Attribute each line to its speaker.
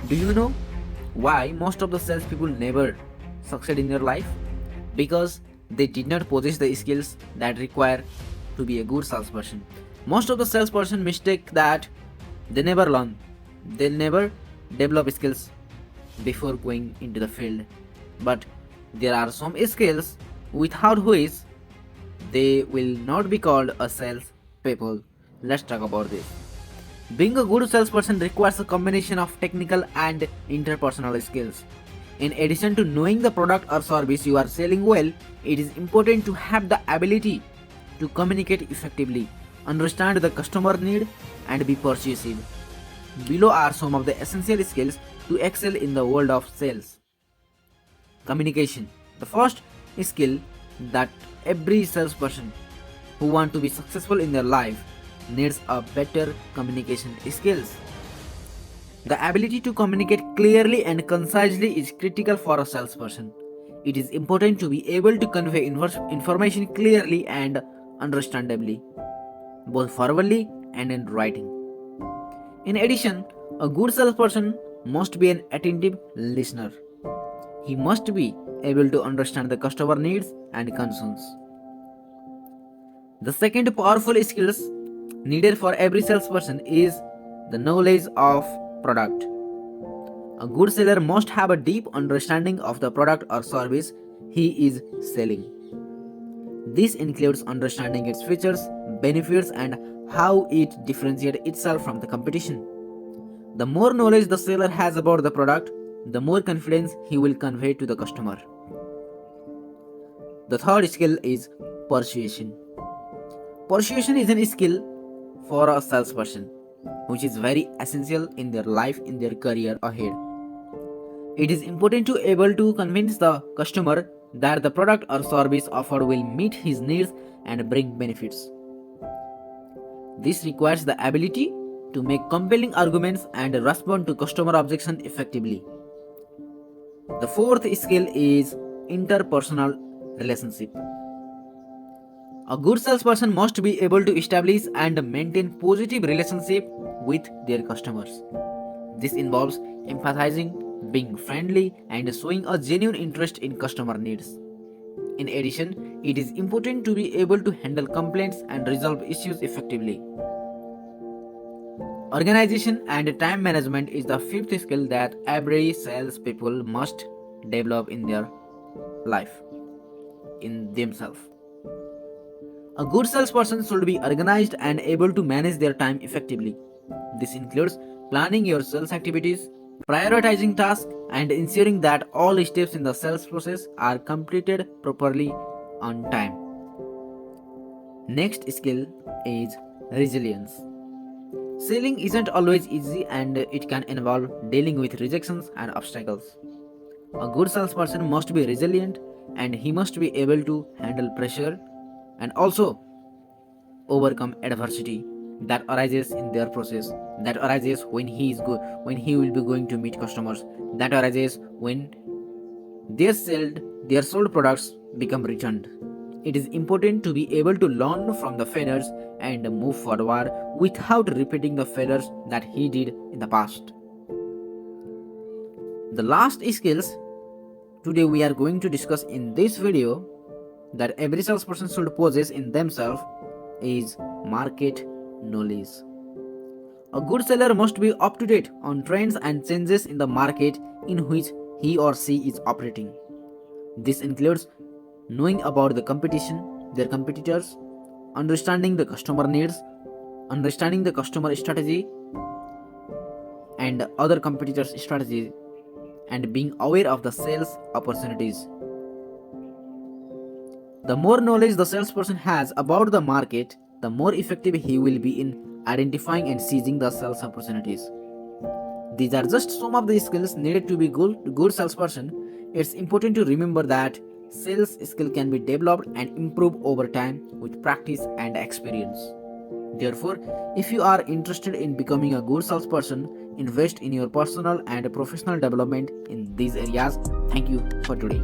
Speaker 1: Do you know why most of the salespeople never succeed in their life? Because they did not possess the skills that require to be a good salesperson. Most of the salesperson mistake that they never learn. They never develop skills before going into the field. But there are some skills without which they will not be called a sales people. Let's talk about this. Being a good salesperson requires a combination of technical and interpersonal skills. In addition to knowing the product or service you are selling well, it is important to have the ability to communicate effectively, understand the customer need, and be persuasive. Below are some of the essential skills to excel in the world of sales. Communication. The first skill that every salesperson who want to be successful in their life needs a better communication skills. The ability to communicate clearly and concisely is critical for a salesperson. It is important to be able to convey information clearly and understandably, both verbally and in writing. In addition, a good salesperson must be an attentive listener. He must be able to understand the customer needs and concerns. The second powerful skills needed for every salesperson is the knowledge of product. A good seller must have a deep understanding of the product or service he is selling. This includes understanding its features, benefits, and how it differentiates itself from the competition. The more knowledge the seller has about the product, the more confidence he will convey to the customer. The third skill is persuasion. Persuasion is a skill for a salesperson, which is very essential in their life, in their career ahead. It is important to able to convince the customer that the product or service offered will meet his needs and bring benefits. This requires the ability to make compelling arguments and respond to customer objection effectively. The fourth skill is interpersonal relationship. A good salesperson must be able to establish and maintain positive relationship with their customers. This involves empathizing, being friendly, and showing a genuine interest in customer needs. In addition, it is important to be able to handle complaints and resolve issues effectively. Organization and time management is the fifth skill that every salespeople must develop in their life, in themselves. A good salesperson should be organized and able to manage their time effectively. This includes planning your sales activities, prioritizing tasks, and ensuring that all steps in the sales process are completed properly on time. Next skill is resilience. Selling isn't always easy and it can involve dealing with rejections and obstacles. A good salesperson must be resilient and he must be able to handle pressure and also overcome adversity that arises in their process, that arises when when he will be going to meet customers, that arises when their sold products become returned. It is important to be able to learn from the failures and move forward without repeating the failures that he did in the past. The last skills today we are going to discuss in this video that every salesperson should possess in themselves is market knowledge. A good seller must be up to date on trends and changes in the market in which he or she is operating. This includes knowing about the competition, their competitors, understanding the customer needs, understanding the customer strategy and other competitors' strategies, and being aware of the sales opportunities. The more knowledge the salesperson has about the market, the more effective he will be in identifying and seizing the sales opportunities. These are just some of the skills needed to be good salesperson. It's important to remember that sales skill can be developed and improved over time with practice and experience. Therefore, if you are interested in becoming a good salesperson, invest in your personal and professional development in these areas. Thank you for today.